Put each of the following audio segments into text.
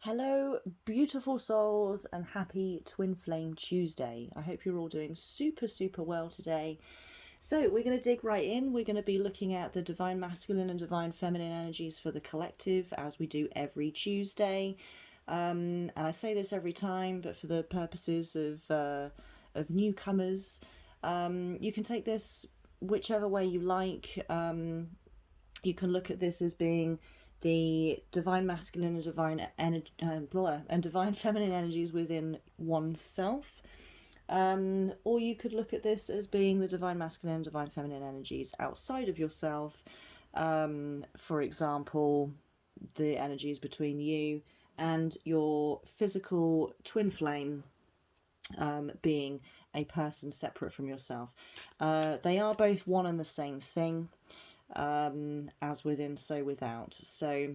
Hello, beautiful souls, and happy Twin Flame Tuesday. I hope you're all doing super well today. So, we're going to dig right in. We're going to be looking at the divine masculine and divine feminine energies for the collective as we do every Tuesday. And I say this every time, but for the purposes of newcomers, you can take this whichever way you like. You can look at this as being the divine masculine and divine and divine feminine energies within oneself. Or you could look at this as being the divine masculine and divine feminine energies outside of yourself. For example, the energies between you and your physical twin flame, being a person separate from yourself. They are both one and the same thing, as within, so without. So,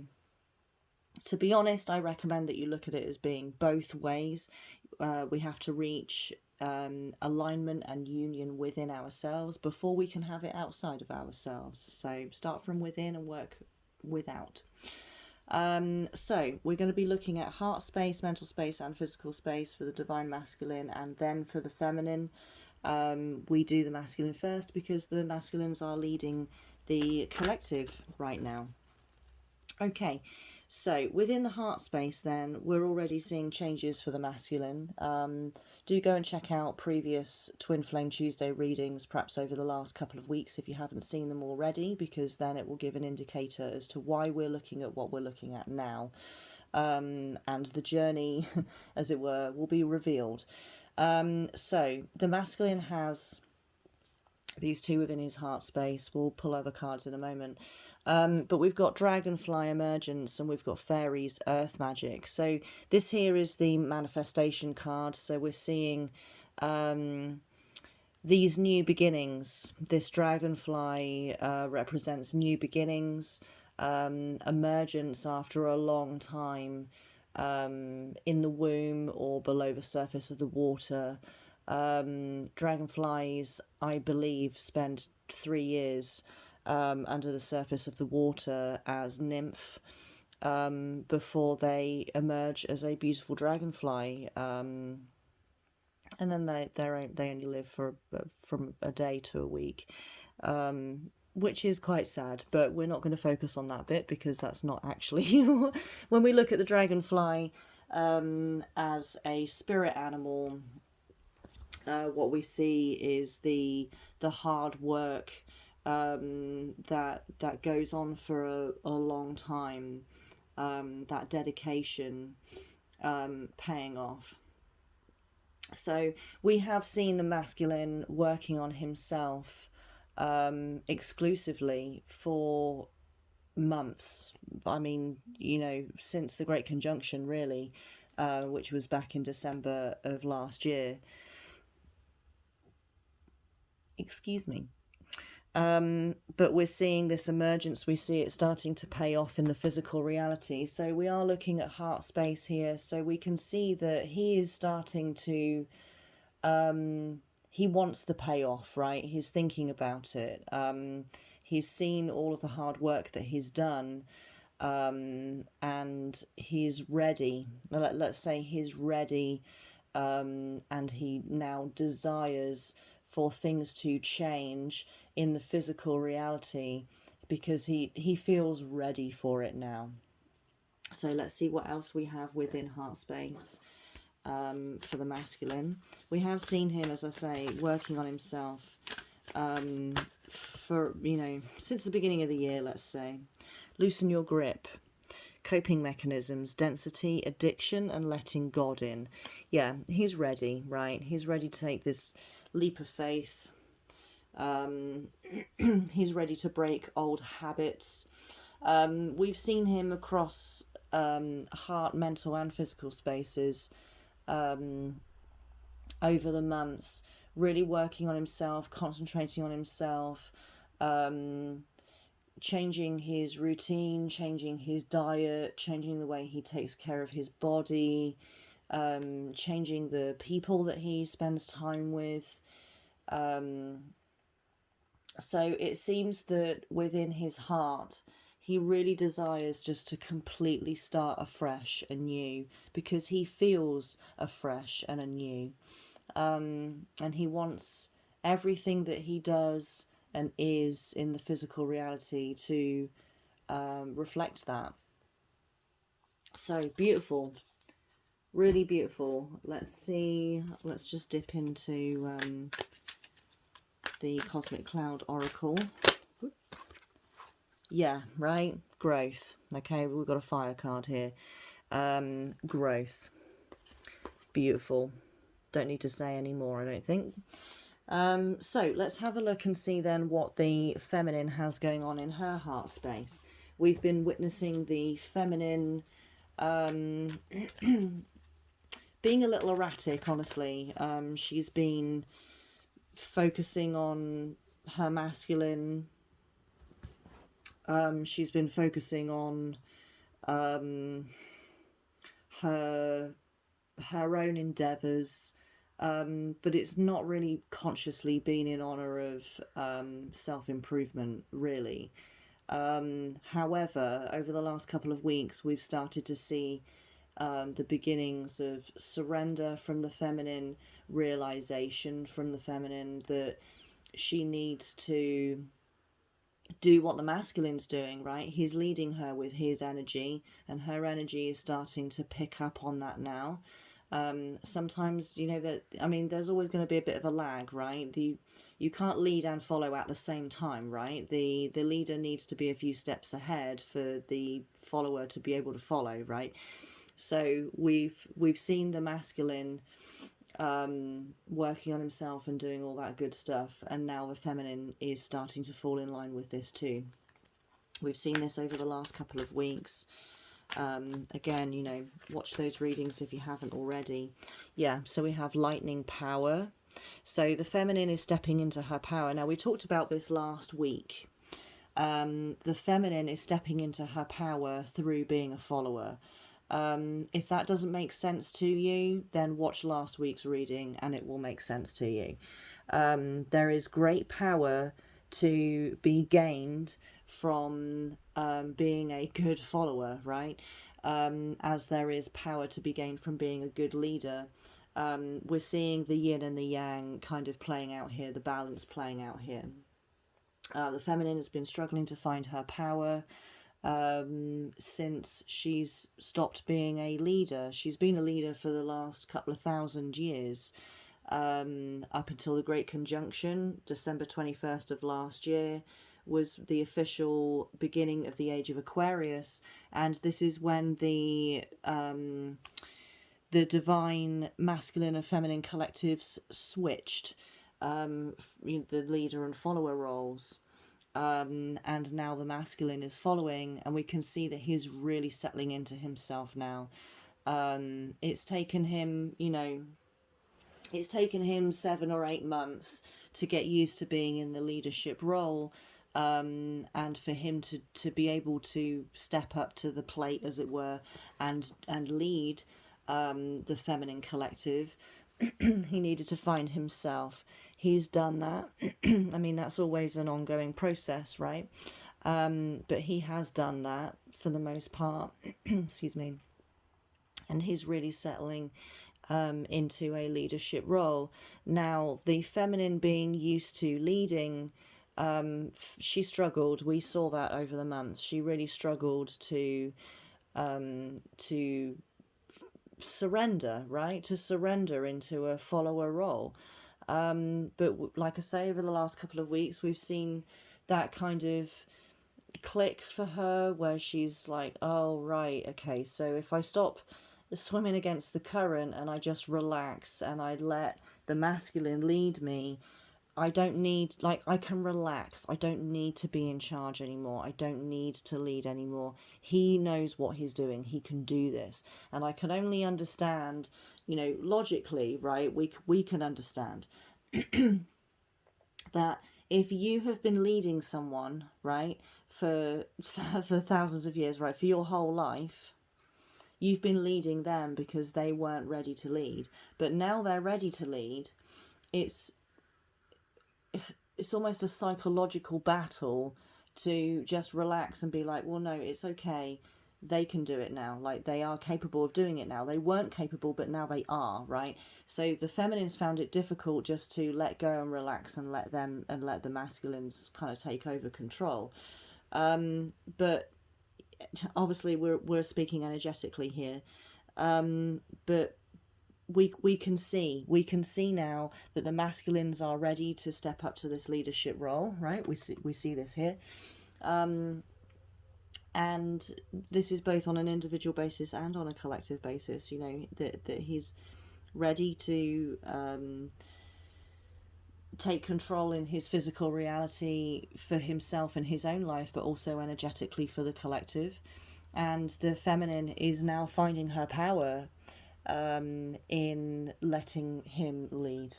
to be honest, I recommend that you look at it as being both ways. We have to reach alignment and union within ourselves before we can have it outside of ourselves. So, start from within and work without. So we're going to be looking at heart space, mental space, and physical space for the divine masculine, and then for the feminine. We do the masculine first because the masculines are leading the collective right now. Okay, so within the heart space, then we're already seeing changes for the masculine. Do go and check out previous Twin Flame Tuesday readings, perhaps over the last couple of weeks if you haven't seen them already, because then it will give an indicator as to why we're looking at what we're looking at now. And the journey, as it were, will be revealed. So the masculine has these two within his heart space. We'll pull over cards in a moment. But we've got Dragonfly Emergence and we've got Fairies Earth Magic. So this here is the manifestation card. So we're seeing these new beginnings. This dragonfly represents new beginnings, emergence after a long time in the womb or below the surface of the water. Dragonflies, I believe, spend 3 years under the surface of the water as nymph, before they emerge as a beautiful dragonfly. And then they only live for from a day to a week, which is quite sad. But we're not going to focus on that bit because that's not actually when we look at the dragonfly as a spirit animal. What we see is the hard work that goes on for a long time, that dedication paying off. So we have seen the masculine working on himself exclusively for months. I mean, since the Great Conjunction, really, which was back in December of last year. Excuse me. But we're seeing this emergence, we see it starting to pay off in the physical reality. So we are looking at heart space here. So we can see that he is starting to, he wants the payoff, right? He's thinking about it. He's seen all of the hard work that he's done, and he's ready. Let's say he's ready, and he now desires for things to change in the physical reality because he feels ready for it now. So let's see what else we have within heart space for the masculine. We have seen him, as I say, working on himself for, since the beginning of the year, let's say. Loosen your grip. Coping mechanisms, density, addiction, and letting God in. Yeah, he's ready, right? He's ready to take this leap of faith. He's ready to break old habits. We've seen him across heart, mental, and physical spaces over the months, really working on himself, concentrating on himself, changing his routine, changing his diet, changing the way he takes care of his body, changing the people that he spends time with. So it seems that within his heart, He really desires just to completely start afresh, anew, because he feels afresh and anew. And he wants everything that he does and is in the physical reality to reflect that. So beautiful, really beautiful. Let's see, let's just dip into the Cosmic Cloud Oracle. Yeah, right, growth. Okay, we've got a fire card here. Growth, beautiful. Don't need to say any more, I don't think. So let's have a look and see then what the feminine has going on in her heart space. We've been witnessing the feminine being a little erratic, honestly. She's been focusing on her masculine. She's been focusing on her own endeavours, but it's not really consciously been in honour of self-improvement, really. However, over the last couple of weeks, we've started to see the beginnings of surrender from the feminine, realization from the feminine that she needs to do what the masculine's doing, right? He's leading her with his energy, and her energy is starting to pick up on that now. Sometimes, you know, that, I mean, there's always going to be a bit of a lag, right? You can't lead and follow at the same time, right? The leader needs to be a few steps ahead for the follower to be able to follow, right? So we've seen the masculine working on himself and doing all that good stuff, and now the feminine is starting to fall in line with this too. We've seen this over the last couple of weeks. Again, you know, watch those readings if you haven't already. Yeah, so we have lightning power. So the feminine is stepping into her power. Now, we talked about this last week. The feminine is stepping into her power through being a follower. If that doesn't make sense to you, then watch last week's reading and it will make sense to you. There is great power to be gained from being a good follower, right? As there is power to be gained from being a good leader. We're seeing the yin and the yang kind of playing out here, the balance playing out here. The feminine has been struggling to find her power since she's stopped being a leader. She's been a leader for the last couple of thousand years, up until the Great Conjunction. December 21st of last year was the official beginning of the age of Aquarius, and this is when the divine masculine and feminine collectives switched, the leader and follower roles. And now the masculine is following, and we can see that he's really settling into himself now. It's taken him, you know, it's taken him 7 or 8 months to get used to being in the leadership role, and for him to be able to step up to the plate, as it were, and lead the feminine collective. He needed to find himself. He's done that. I mean, that's always an ongoing process, right? But he has done that for the most part. Excuse me. And he's really settling into a leadership role. Now, the feminine being used to leading, she struggled. We saw that over the months. She really struggled to surrender, right? To surrender into a follower role. But like I say, over the last couple of weeks, we've seen that kind of click for her where she's like, oh, right, okay, so if I stop swimming against the current and I just relax and I let the masculine lead me, I don't need, like, I can relax. I don't need to be in charge anymore. I don't need to lead anymore. He knows what he's doing. He can do this. And I can only understand, you know, logically, right? We can understand that if you have been leading someone, right, for thousands of years, right, for your whole life, you've been leading them because they weren't ready to lead. But now they're ready to lead. It's almost a psychological battle to just relax and be like, well, no, it's okay. They can do it now. Like, they are capable of doing it now. They weren't capable, but now they are, right? So the feminines found it difficult just to let go and relax and let the masculines kind of take over control. But obviously we're speaking energetically here. But we can see now that the masculines are ready to step up to this leadership role, right? We see this here. And this is both on an individual basis and on a collective basis, you know, that he's ready to take control in his physical reality for himself and his own life, but also energetically for the collective. And the feminine is now finding her power in letting him lead.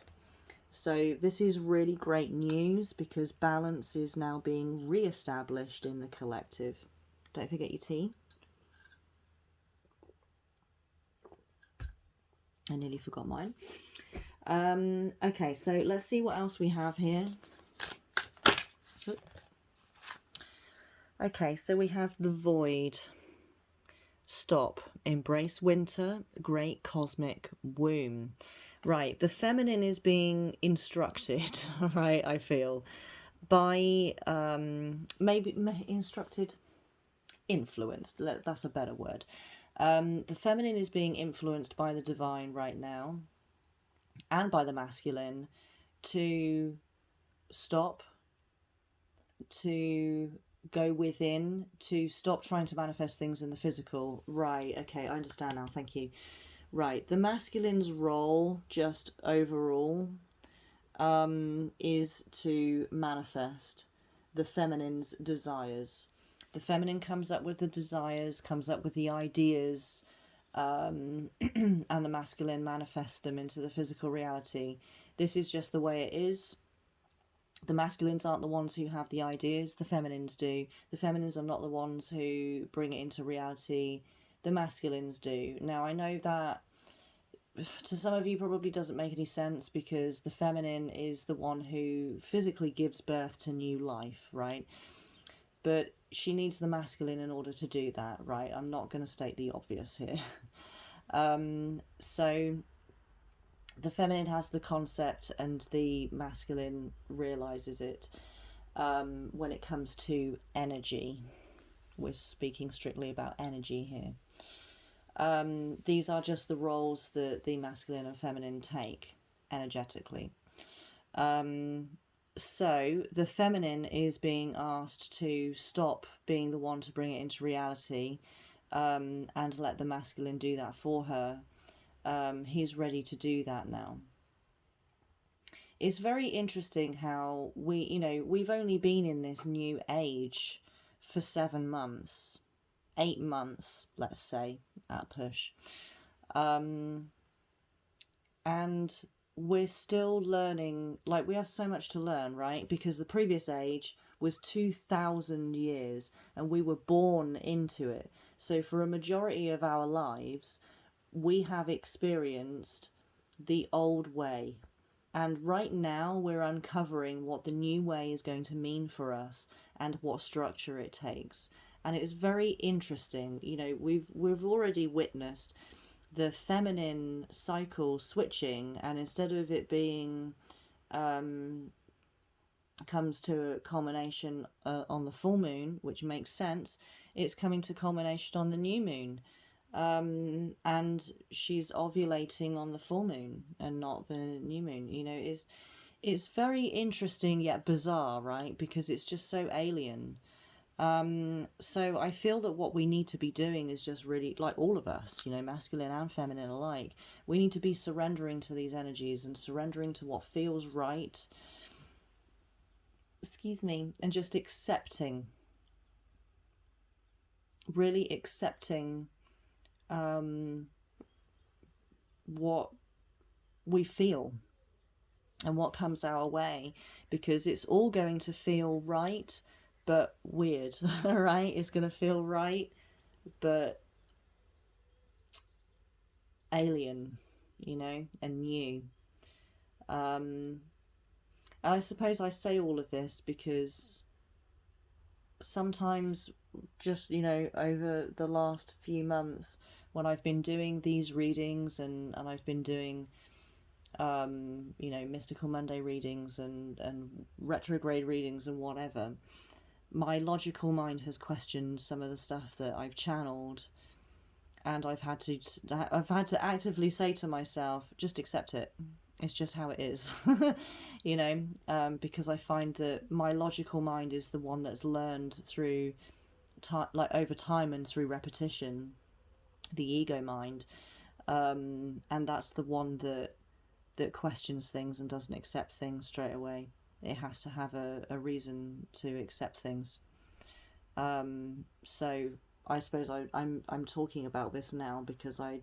So this is really great news because balance is now being re-established in the collective. Don't forget your tea. I nearly forgot mine. Okay, so let's see what else we have here. Okay, so we have the void. Stop. Embrace winter. Great cosmic womb. Right, the feminine is being instructed, right, I feel, by, maybe instructed, influenced, that's a better word. The feminine is being influenced by the divine right now, and by the masculine, to stop, to go within, to stop trying to manifest things in the physical. Right, okay, I understand now, thank you. Right, the masculine's role, just overall, is to manifest the feminine's desires. The feminine comes up with the desires, comes up with the ideas, and the masculine manifests them into the physical reality. This is just the way it is. The masculines aren't the ones who have the ideas, the feminines do. The feminines are not the ones who bring it into reality, the masculines do. Now, I know that to some of you probably doesn't make any sense because the feminine is the one who physically gives birth to new life, right? But she needs the masculine in order to do that, right? I'm not going to state the obvious here. So the feminine has the concept and the masculine realizes it. When it comes to energy, we're speaking strictly about energy here. These are just the roles that the masculine and feminine take energetically. So the feminine is being asked to stop being the one to bring it into reality, and let the masculine do that for her. He's ready to do that now. It's very interesting how we've only been in this new age for 7 months, 8 months, let's say, at a push. And we're still learning, like we have so much to learn, right? Because the previous age was 2,000 years and we were born into it. So for a majority of our lives, we have experienced the old way. And right now we're uncovering what the new way is going to mean for us and what structure it takes. And it's very interesting. You know, we've already witnessed the feminine cycle switching, and instead of it being comes to a culmination on the full moon, which makes sense, it's coming to culmination on the new moon. And she's ovulating on the full moon and not the new moon. You know, it's very interesting yet bizarre, right? Because it's just so alien. So I feel that what we need to be doing is just really, like all of us, you know, masculine and feminine alike, we need to be surrendering to these energies and surrendering to what feels right. Excuse me, and just accepting, really accepting what we feel and what comes our way, because it's all going to feel right but weird. Right, it's going to feel right but alien, you know, and new. And I suppose I say all of this because sometimes just, over the last few months when I've been doing these readings, and I've been doing Mystical Monday readings and retrograde readings and whatever, my logical mind has questioned some of the stuff that I've channeled, and I've had to actively say to myself, just accept it. It's just how it is. Because I find that my logical mind is the one that's learned through time, like over time and through repetition, the ego mind, and that's the one that questions things and doesn't accept things straight away. It has to have a reason to accept things. So I suppose I'm talking about this now because I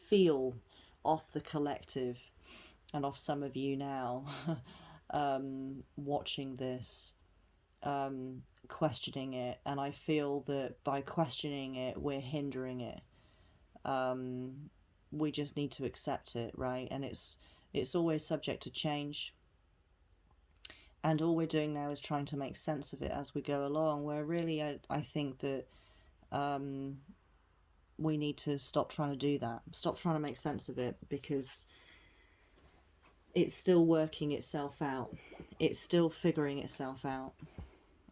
feel off the collective and off some of you now watching this, questioning it, and I feel that by questioning it we're hindering it. We just need to accept it, right? And it's always subject to change, and all we're doing now is trying to make sense of it as we go along, where really I think that we need to stop trying to do that, stop trying to make sense of it, because it's still working itself out, it's still figuring itself out,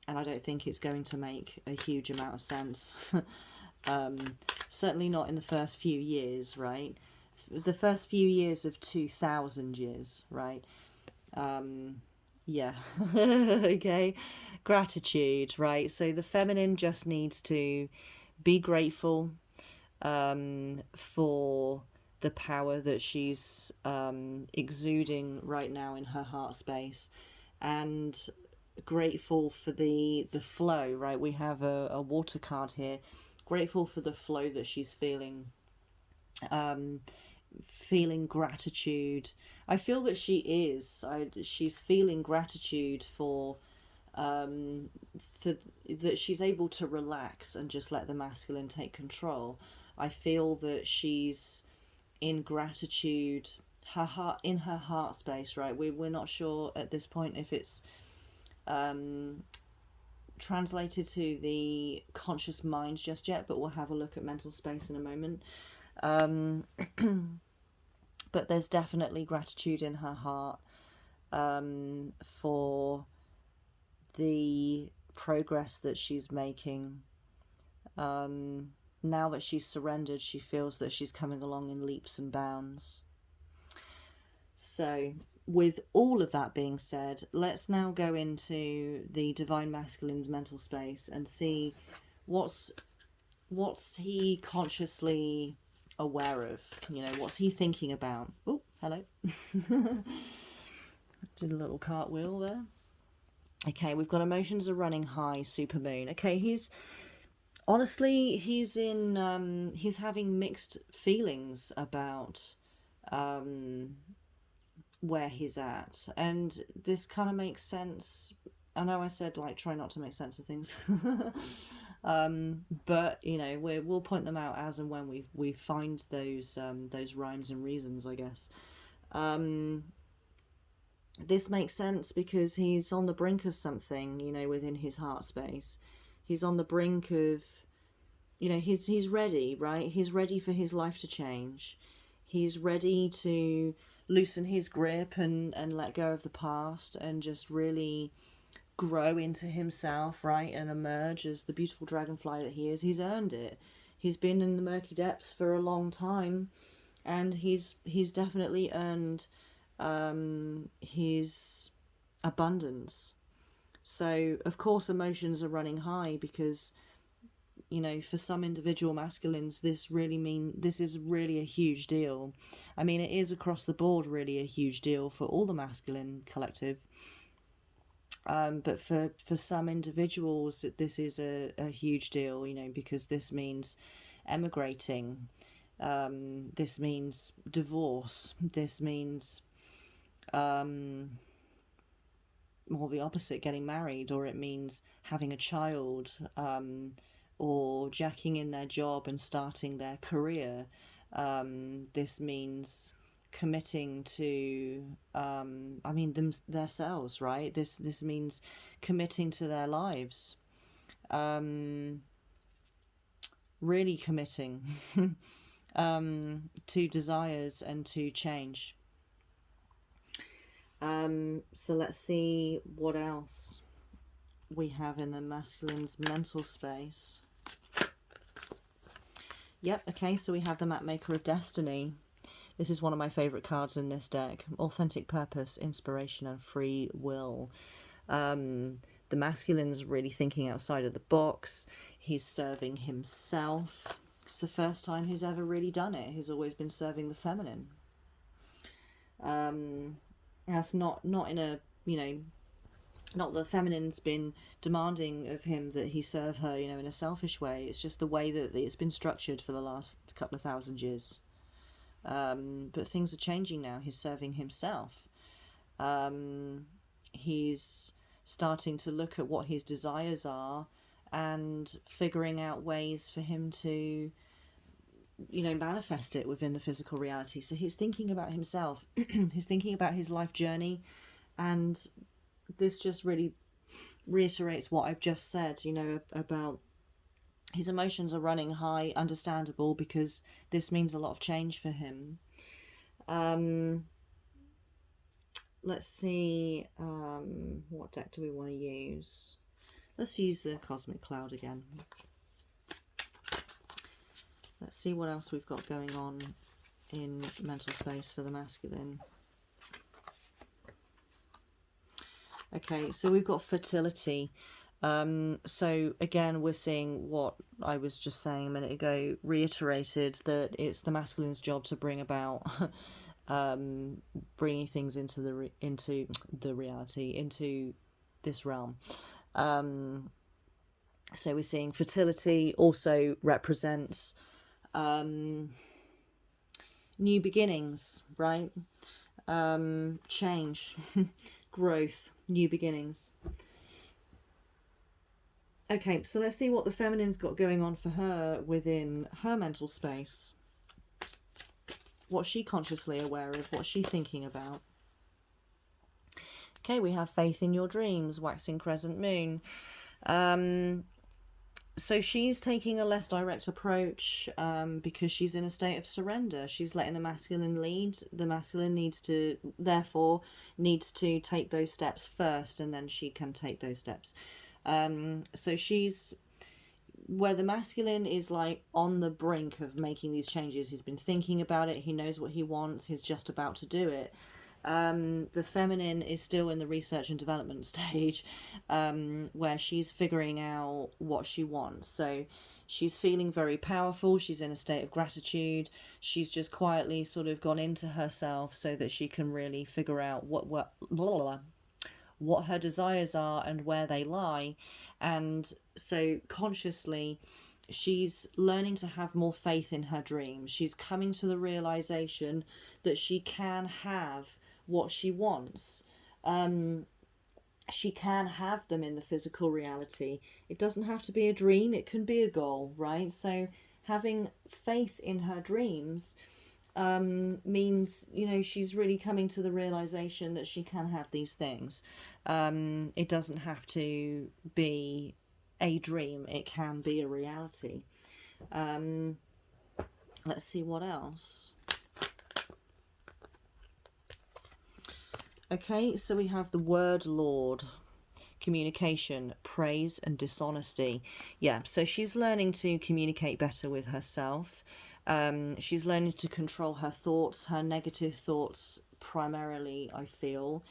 and I don't think it's going to make a huge amount of sense. Certainly not in the first few years, right? The first few years of 2,000 years, right? Yeah. Okay. Gratitude, right? So the feminine just needs to be grateful for the power that she's exuding right now in her heart space, and grateful for the flow, right? We have a water card here. Grateful for the flow that she's feeling, feeling gratitude. I feel that she's feeling gratitude for that she's able to relax and just let the masculine take control. I feel that she's in gratitude, her heart, in her heart space, right? We're not sure at this point if it's translated to the conscious mind just yet, but we'll have a look at mental space in a moment. But there's definitely gratitude in her heart for the progress that she's making. Now that she's surrendered, she feels that she's coming along in leaps and bounds. So, with all of that being said, let's now go into the Divine Masculine's mental space and see what's he consciously aware of. What's he thinking about? Oh, hello. Did a little cartwheel there. Okay, we've got emotions are running high, supermoon. Okay, he's having mixed feelings about where he's at, and this kind of makes sense. I know I said, like, try not to make sense of things. But we'll point them out as and when we find those rhymes and reasons, I guess. This makes sense because he's on the brink of something, within his heart space. He's on the brink of, he's ready, right? He's ready for his life to change. He's ready to loosen his grip and let go of the past and just really grow into himself, right? And emerge as the beautiful dragonfly that he is. He's earned it. He's been in the murky depths for a long time, and he's definitely earned his abundance. So of course emotions are running high because for some individual masculines this is really a huge deal. I mean, it is across the board really a huge deal for all the masculine collective, but for some individuals this is a huge deal, because this means emigrating, this means divorce, this means or the opposite, getting married, or it means having a child, or jacking in their job and starting their career. This means committing to themselves, right? This means committing to their lives. really committing to desires and to change. So let's see what else we have in the masculine's mental space. Yep, okay, so we have the Mapmaker of Destiny. This is one of my favourite cards in this deck. Authentic purpose, inspiration, and free will. The masculine's really thinking outside of the box. He's serving himself. It's the first time he's ever really done it. He's always been serving the feminine. That's not in a, you know, not that the feminine's been demanding of him that he serve her, you know, in a selfish way. It's just the way that it's been structured for the last couple of thousand years. But things are changing now. He's serving himself. He's starting to look at what his desires are and figuring out ways for him to, you know, manifest it within the physical reality. So he's thinking about himself. He's thinking about his life journey, and this just really reiterates what I've just said, you know, about his emotions are running high. Understandable, because this means a lot of change for him. Let's see, what deck do we want to use? Let's use the Cosmic Cloud again. Let's see what else we've got going on in mental space for the masculine. Okay, so we've got fertility. So again, we're seeing what I was just saying a minute ago, reiterated, that it's the masculine's job to bring about bringing things into the reality, into this realm. So we're seeing fertility also represents new beginnings, right? Change, growth, new beginnings. Okay, so let's see what the feminine's got going on for her within her mental space. What's she consciously aware of? What's she thinking about? Okay, we have faith in your dreams, waxing crescent moon. So she's taking a less direct approach because she's in a state of surrender. She's letting the masculine lead. The masculine needs to take those steps first, and then she can take those steps. So she's where the masculine is like on the brink of making these changes. He's been thinking about it. He knows what he wants. He's just about to do it. The feminine is still in the research and development stage, where she's figuring out what she wants. So she's feeling very powerful. She's in a state of gratitude. She's just quietly sort of gone into herself so that she can really figure out what her desires are and where they lie. And so consciously she's learning to have more faith in her dreams. She's coming to the realization that she can have what she wants. She can have them in the physical reality. It doesn't have to be a dream, it can be a goal, right? So having faith in her dreams means, you know, she's really coming to the realization that she can have these things. It doesn't have to be a dream, it can be a reality. Let's see what else. Okay, so we have the word Lord, communication, praise and dishonesty. Yeah, so she's learning to communicate better with herself. She's learning to control her thoughts, her negative thoughts primarily, I feel.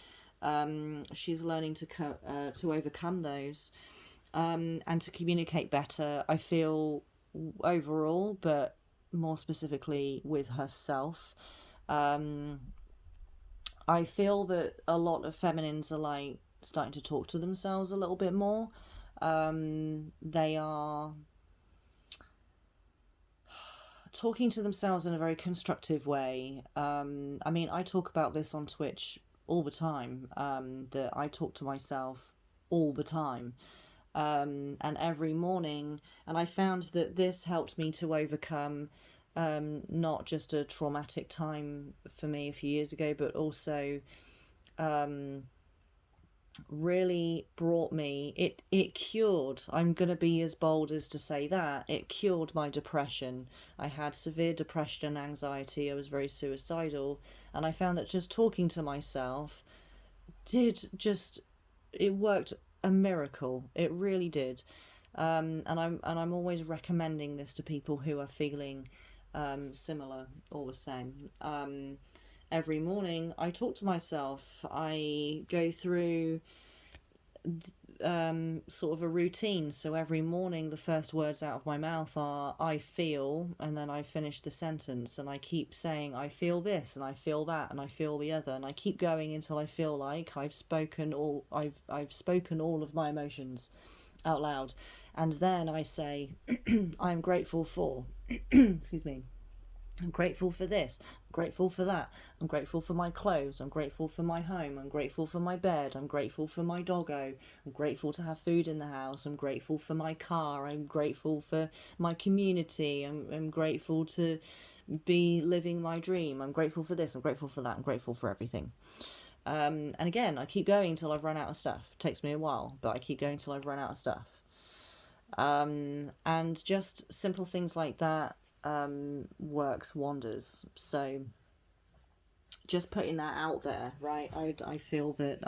She's learning to overcome those, and to communicate better, I feel, overall, but more specifically with herself. I feel that a lot of feminines are like starting to talk to themselves a little bit more. They are talking to themselves in a very constructive way. I mean, I talk about this on Twitch all the time, that I talk to myself all the time, and every morning, and I found that this helped me to overcome not just a traumatic time for me a few years ago, but also really brought me, it cured, I'm going to be as bold as to say that it cured my depression. I had severe depression and anxiety. I was very suicidal, and I found that just talking to myself did just, it worked a miracle. It really did. And I'm always recommending this to people who are feeling similar or the same. Every morning I talk to myself. I go through sort of a routine. So every morning, the first words out of my mouth are "I feel," and then I finish the sentence, and I keep saying "I feel this," and "I feel that," and "I feel the other," and I keep going until I feel like I've spoken all of my emotions out loud, and then I say, "I'm grateful for," excuse me. I'm grateful for this. I'm grateful for that. I'm grateful for my clothes. I'm grateful for my home. I'm grateful for my bed. I'm grateful for my doggo. I'm grateful to have food in the house. I'm grateful for my car. I'm grateful for my community. I'm grateful to be living my dream. I'm grateful for this. I'm grateful for that. I'm grateful for everything. And again, I keep going until I've run out of stuff. It takes me a while, but I keep going until I've run out of stuff. And just simple things like that works wonders. So just putting that out there, right? I feel that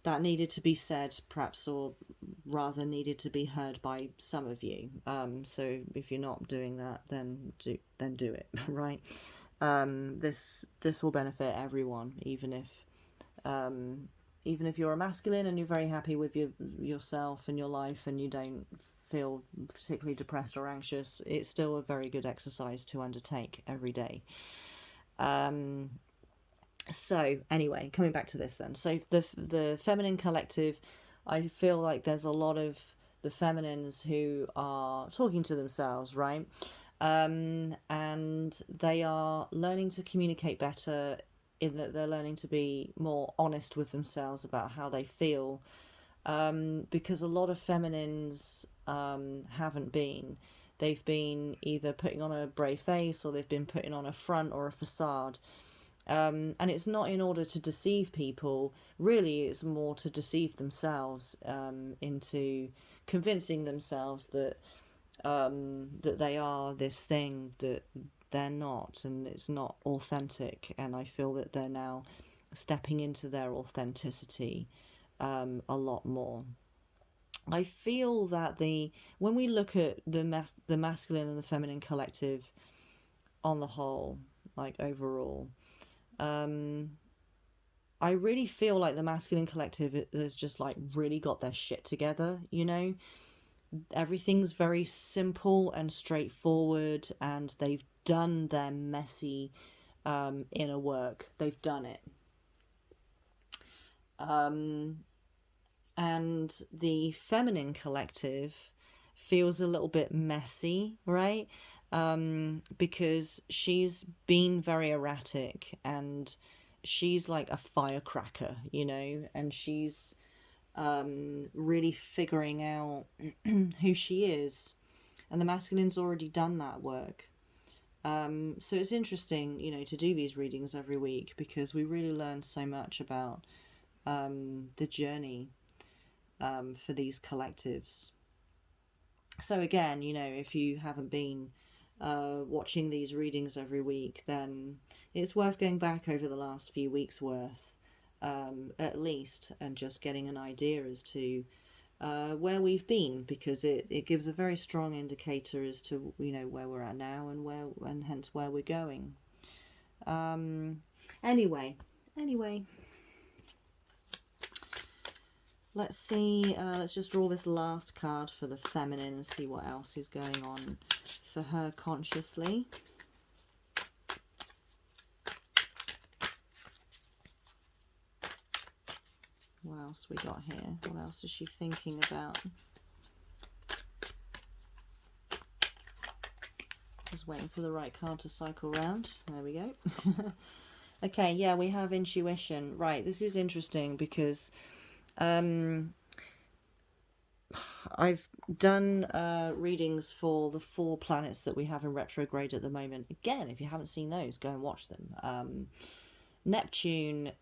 that needed to be said, perhaps, or rather needed to be heard by some of you. So if you're not doing that, then do it, right? This will benefit everyone, even if you're a masculine and you're very happy with yourself and your life, and you don't feel particularly depressed or anxious. It's still a very good exercise to undertake every day. So anyway, coming back to this then. So the feminine collective, I feel like there's a lot of the feminines who are talking to themselves, right? And they are learning to communicate better, in that they're learning to be more honest with themselves about how they feel, because a lot of feminines haven't been. They've been either putting on a brave face, or they've been putting on a front or a facade. And it's not in order to deceive people. Really, it's more to deceive themselves into convincing themselves that they are this thing that they're not, and it's not authentic. And I feel that they're now stepping into their authenticity a lot more. I feel that when we look at the masculine and the feminine collective on the whole, like overall, I really feel like the masculine collective has just like really got their shit together, you know? Everything's very simple and straightforward, and they've done their messy inner work. They've done it. And the feminine collective feels a little bit messy, right? Because she's been very erratic, and she's like a firecracker, you know, and she's really figuring out who she is. And the masculine's already done that work. So it's interesting, you know, to do these readings every week, because we really learn so much about the journey for these collectives. So again, you know, if you haven't been watching these readings every week, then it's worth going back over the last few weeks worth, at least, and just getting an idea as to where we've been, because it gives a very strong indicator as to, you know, where we're at now, and hence where we're going. Anyway, let's see. Let's just draw this last card for the feminine and see what else is going on for her consciously. What else we got here? What else is she thinking about? Just waiting for the right card to cycle round. There we go. Okay, yeah, we have intuition. Right, this is interesting because I've done readings for the 4 planets that we have in retrograde at the moment. Again, if you haven't seen those, go and watch them. Neptune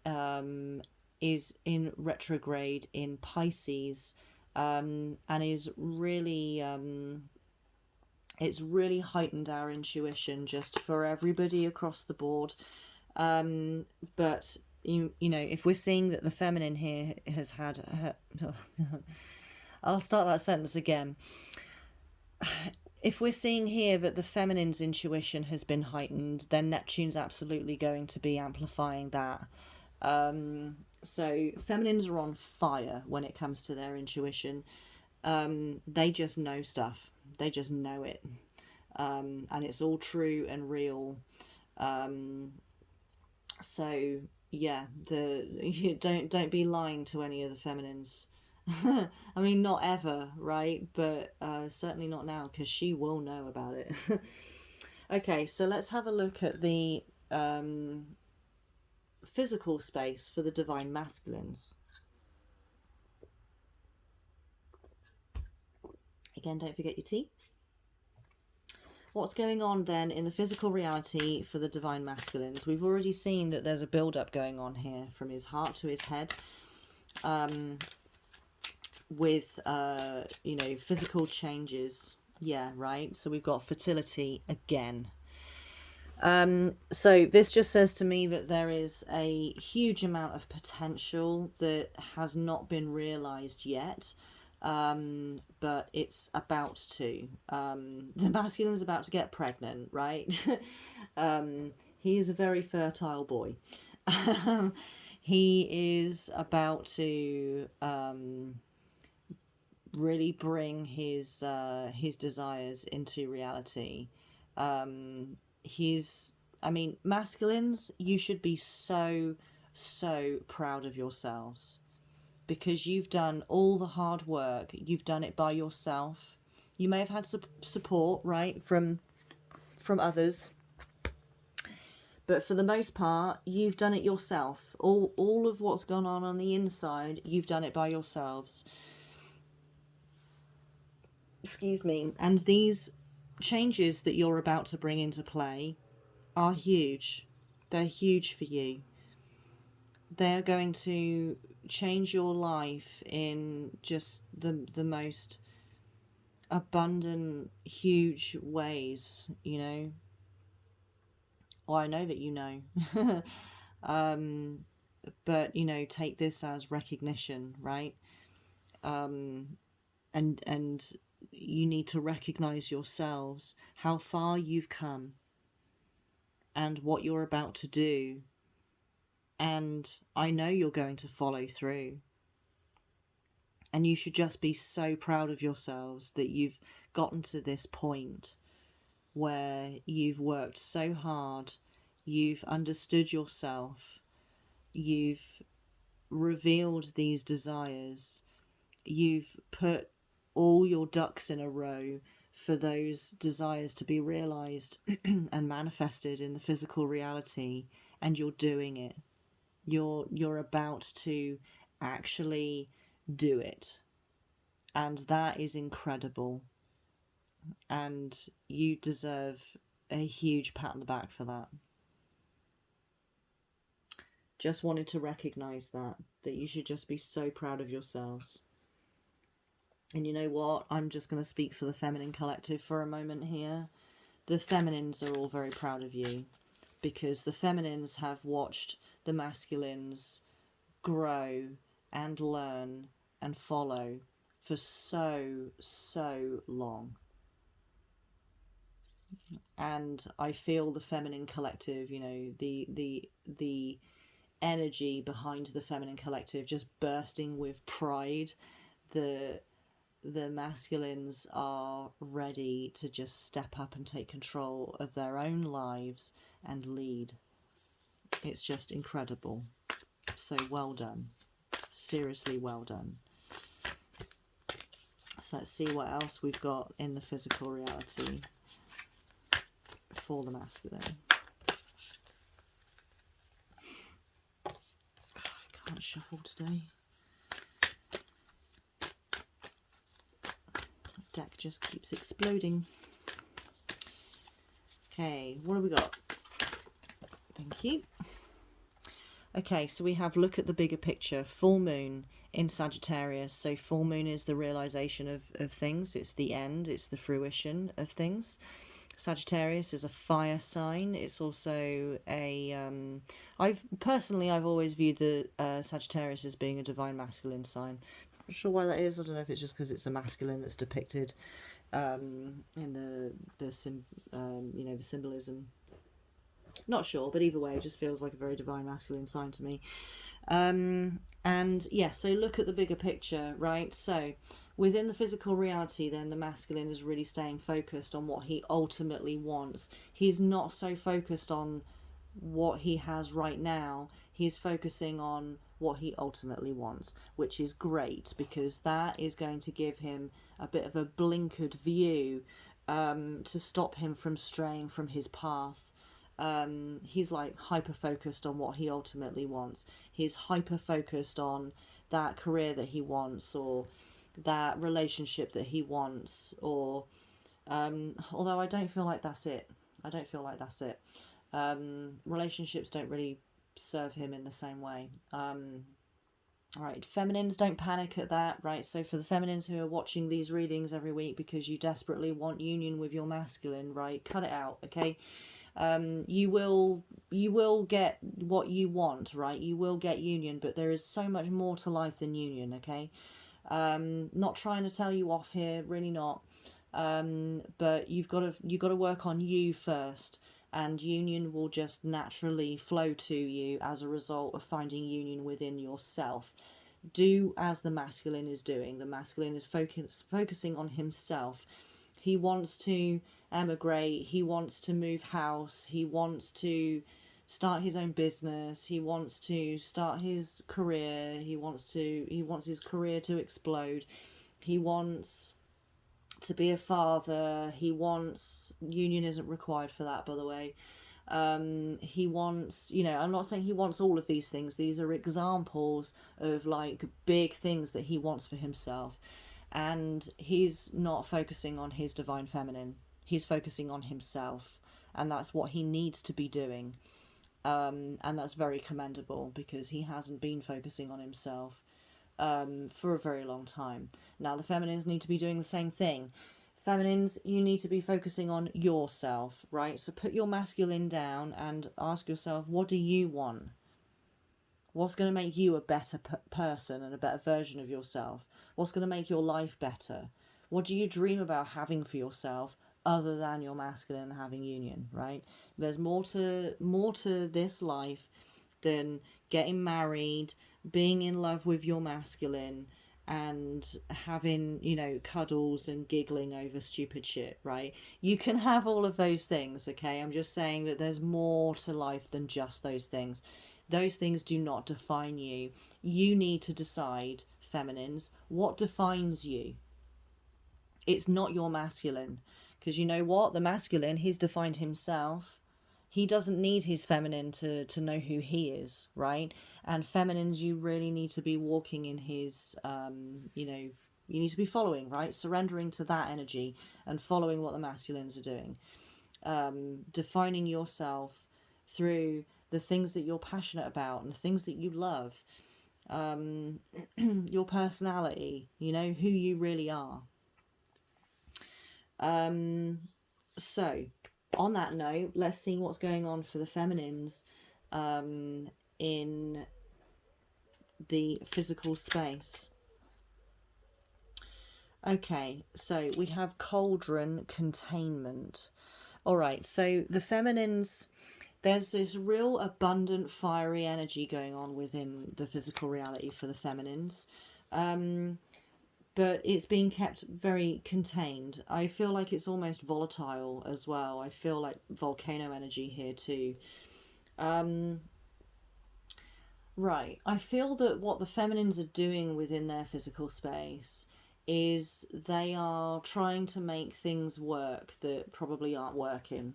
is in retrograde in Pisces, and is really it's really heightened our intuition just for everybody across the board. But you know, if we're seeing that the feminine here has had her, I'll start that sentence again. If we're seeing here that the feminine's intuition has been heightened, then Neptune's absolutely going to be amplifying that. So feminines are on fire when it comes to their intuition. They just know stuff. They just know it. And it's all true and real. So yeah, don't be lying to any of the feminines. I mean, not ever, right? But certainly not now, because she will know about it. Okay, so let's have a look at the physical space for the divine masculines. Again, don't forget your tea. What's going on then in the physical reality for the divine masculines? We've already seen that there's a build-up going on here from his heart to his head. With you know, physical changes. Yeah, right. So we've got fertility again. So this just says to me that there is a huge amount of potential that has not been realized yet, but it's about to. The masculine is about to get pregnant, right? He is a very fertile boy. He is about to really bring his desires into reality. I mean, masculines, you should be so proud of yourselves, because you've done all the hard work. You've done it by yourself. You may have had support, right, from others, but for the most part, you've done it yourself. All of what's gone on the inside, you've done it by yourselves. Excuse me. And these changes that you're about to bring into play are huge. They're huge for you. They're going to change your life in just the most abundant, huge ways, you know. Well, I know that you know. But, you know, take this as recognition, right? And you need to recognize yourselves, how far you've come and what you're about to do. And I know you're going to follow through. And you should just be so proud of yourselves that you've gotten to this point where you've worked so hard, you've understood yourself, you've revealed these desires, you've put all your ducks in a row for those desires to be realized and manifested in the physical reality, and you're doing it. You're about to actually do it, and that is incredible, and you deserve a huge pat on the back for that. Just wanted to recognize that you should just be so proud of yourselves. And you know what? I'm just going to speak for the feminine collective for a moment here. The feminines are all very proud of you, because the feminines have watched the masculines grow and learn and follow for so long. And I feel the feminine collective, you know, the energy behind the feminine collective just bursting with pride. The masculines are ready to just step up and take control of their own lives and lead. It's just incredible. So well done. Seriously well done. So let's see what else we've got in the physical reality for the masculine. I can't shuffle today. Deck just keeps exploding. Okay, what have we got? Thank you. Okay, so we have look at the bigger picture. Full moon in Sagittarius. So full moon is the realization of things. It's the end. It's the fruition of things. Sagittarius is a fire sign. It's also a I've always viewed the Sagittarius as being a divine masculine sign. Not sure why that is. I don't know if it's just because it's a masculine that's depicted in the symbolism. Not sure, but either way, it just feels like a very divine masculine sign to me. And yeah, so look at the bigger picture, right? So within the physical reality, then the masculine is really staying focused on what he ultimately wants. He's not so focused on what he has right now. He's focusing on what he ultimately wants, which is great because that is going to give him a bit of a blinkered view, to stop him from straying from his path. He's like hyper focused on what he ultimately wants. He's hyper focused on that career that he wants, or that relationship that he wants, or although I don't feel like that's it. I don't feel like that's it. Relationships don't really serve him in the same way. All right, feminines, don't panic at that, right? So for the feminines who are watching these readings every week because you desperately want union with your masculine, right? Cut it out, okay? You will get what you want, right? You will get union, but there is so much more to life than union, okay? Not trying to tell you off here, really not. But you've got to work on you first, and union will just naturally flow to you as a result of finding union within yourself. Do as the masculine is doing. The masculine is focusing on himself. He wants to emigrate, he wants to move house, he wants to start his own business, he wants to start his career, he wants his career to explode, he wants to be a father, he wants, union isn't required for that, by the way. He wants, I'm not saying he wants all of these things. These are examples of like big things that he wants for himself. And he's not focusing on his divine feminine. He's focusing on himself. And that's what he needs to be doing. And that's very commendable because he hasn't been focusing on himself for a very long time. Now, the feminines need to be doing the same thing. Feminines, you need to be focusing on yourself, right? So put your masculine down and ask yourself, what do you want? What's going to make you a better person and a better version of yourself? What's going to make your life better? What do you dream about having for yourself other than your masculine having union, right? There's more to this life than getting married, being in love with your masculine, and having, cuddles and giggling over stupid shit, right? You can have all of those things, okay? I'm just saying that there's more to life than just those things. Those things do not define you. You need to decide, feminines, what defines you. It's not your masculine. Because you know what? The masculine, he's defined himself. He doesn't need his feminine to know who he is, right? And feminines, you really need to be walking in his, you need to be following, right? Surrendering to that energy and following what the masculines are doing. Defining yourself through the things that you're passionate about and the things that you love. Your personality, who you really are. So, on that note, let's see what's going on for the feminines in the physical space. Okay, so we have cauldron containment. All right, so the feminines, there's this real abundant fiery energy going on within the physical reality for the feminines. But it's being kept very contained. I feel like it's almost volatile as well. I feel like volcano energy here too. Right. I feel that what the feminines are doing within their physical space is they are trying to make things work that probably aren't working.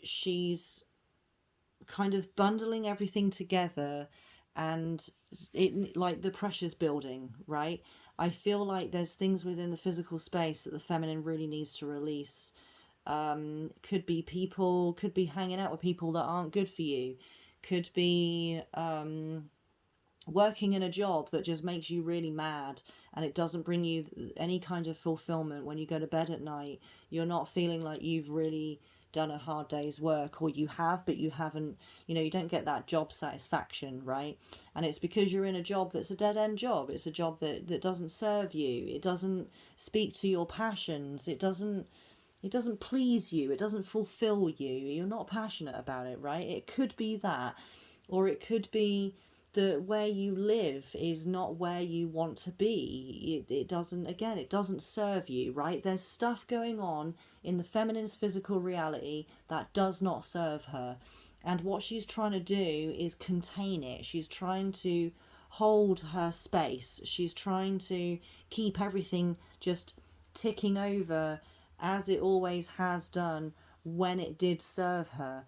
She's kind of bundling everything together, and it, like, the pressure's building, right? I feel like there's things within the physical space that the feminine really needs to release. Could be people, could be hanging out with people that aren't good for you, could be working in a job that just makes you really mad, and it doesn't bring you any kind of fulfillment. When you go to bed at night, you're not feeling like you've really done a hard day's work, or you have, but you haven't, you don't get that job satisfaction, right? And it's because you're in a job that's a dead-end job. It's a job that doesn't serve you. It doesn't speak to your passions. It doesn't please you. It doesn't fulfill you. You're not passionate about it, right? It could be that, or it could be that where you live is not where you want to be. It doesn't, again, it doesn't serve you, right? There's stuff going on in the feminine's physical reality that does not serve her. And what she's trying to do is contain it. She's trying to hold her space. She's trying to keep everything just ticking over as it always has done when it did serve her.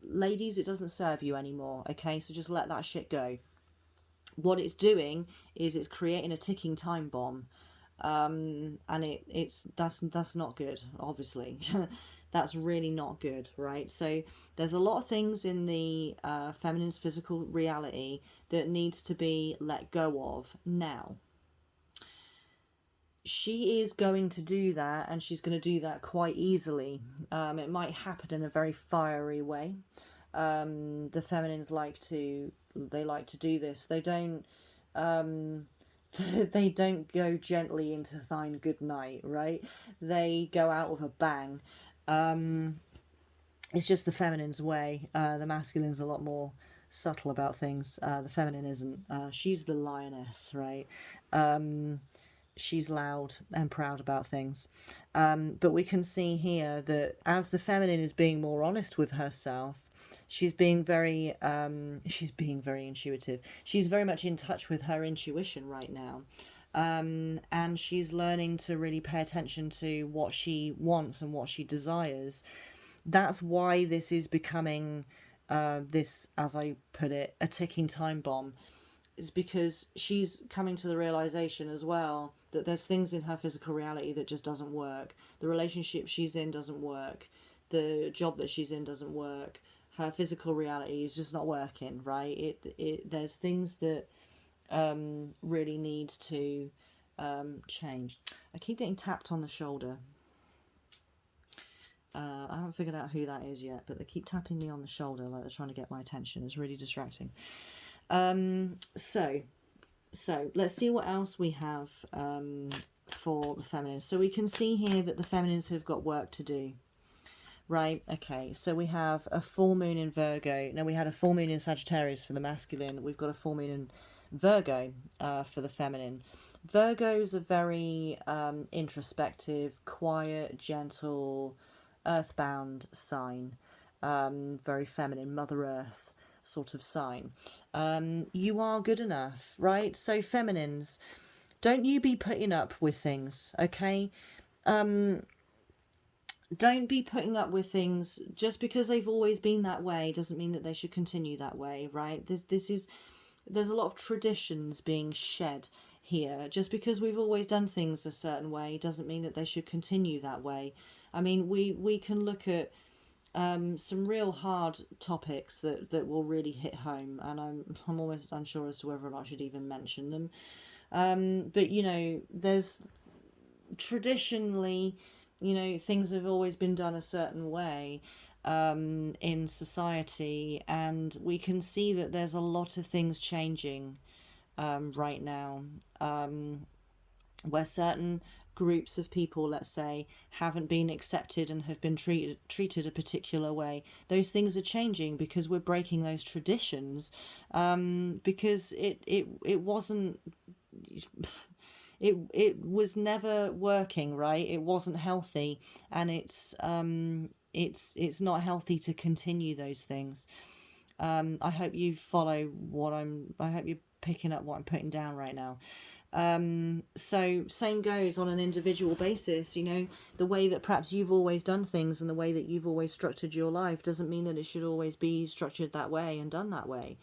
Ladies, it doesn't serve you anymore, okay? So just let that shit go. What it's doing is it's creating a ticking time bomb, and that's not good, obviously. That's really not good, right? So there's a lot of things in the feminine's physical reality that needs to be let go of now. She is going to do that, and she's going to do that quite easily. It might happen in a very fiery way. The feminines like to do this. They don't they don't go gently into thine good night, right? They go out with a bang. It's just the feminine's way. The masculine's a lot more subtle about things. The feminine isn't. She's the lioness, right? She's loud and proud about things. But we can see here that as the feminine is being more honest with herself, she's being very intuitive. She's very much in touch with her intuition right now. And she's learning to really pay attention to what she wants and what she desires. That's why this is becoming this, as I put it, a ticking time bomb. Is because she's coming to the realization as well that there's things in her physical reality that just doesn't work. The relationship she's in doesn't work. The job that she's in doesn't work. Her physical reality is just not working, right? There's things that really need to change. I keep getting tapped on the shoulder. I haven't figured out who that is yet, but they keep tapping me on the shoulder like they're trying to get my attention. It's really distracting. So let's see what else we have for the feminines. So we can see here that the feminines have got work to do, right? Okay, so we have a full moon in Virgo. Now, we had a full moon in Sagittarius for the masculine. We've got a full moon in Virgo for the feminine. Virgo's a very introspective, quiet, gentle, earthbound sign. Very feminine, Mother Earth sort of sign. You are good enough, right? So feminines, don't you be putting up with things, okay? Don't be putting up with things just because they've always been that way doesn't mean that they should continue that way, right? There's a lot of traditions being shed here. Just because we've always done things a certain way doesn't mean that they should continue that way. I mean, we can look at some real hard topics that will really hit home, and I'm almost unsure as to whether or not I should even mention them. But there's traditionally, things have always been done a certain way in society, and we can see that there's a lot of things changing right now, where certain groups of people, let's say, haven't been accepted and have been treated a particular way. Those things are changing because we're breaking those traditions, because it wasn't, it was never working, right? It wasn't healthy, and it's not healthy to continue those things. I hope you follow I hope you're picking up what I'm putting down right now. So same goes on an individual basis. The way that perhaps you've always done things and the way that you've always structured your life doesn't mean that it should always be structured that way and done that way.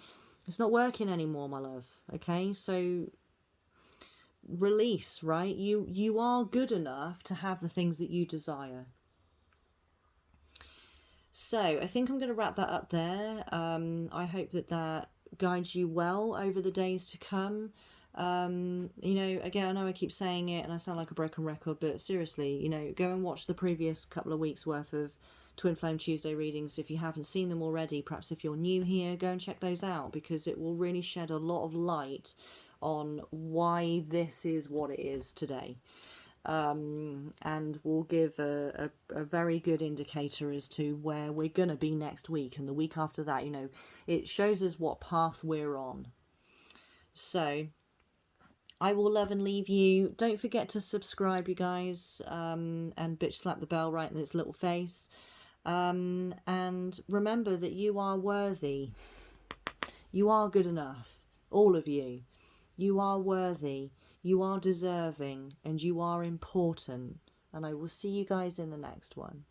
It's not working anymore, my love. Okay, so release, right? You are good enough to have the things that you desire. So I think I'm going to wrap that up there. I hope that that guides you well over the days to come. You know, again, I know I keep saying it and I sound like a broken record, but seriously, you know, go and watch the previous couple of weeks worth of Twin Flame Tuesday readings if you haven't seen them already. Perhaps if you're new here, go and check those out, because it will really shed a lot of light on why this is what it is today. And will give a very good indicator as to where we're going to be next week and the week after that. You know, it shows us what path we're on. So I will love and leave you. Don't forget to subscribe, you guys, and bitch slap the bell right in its little face. And remember that you are worthy. You are good enough. All of you. You are worthy. You are deserving. And you are important. And I will see you guys in the next one.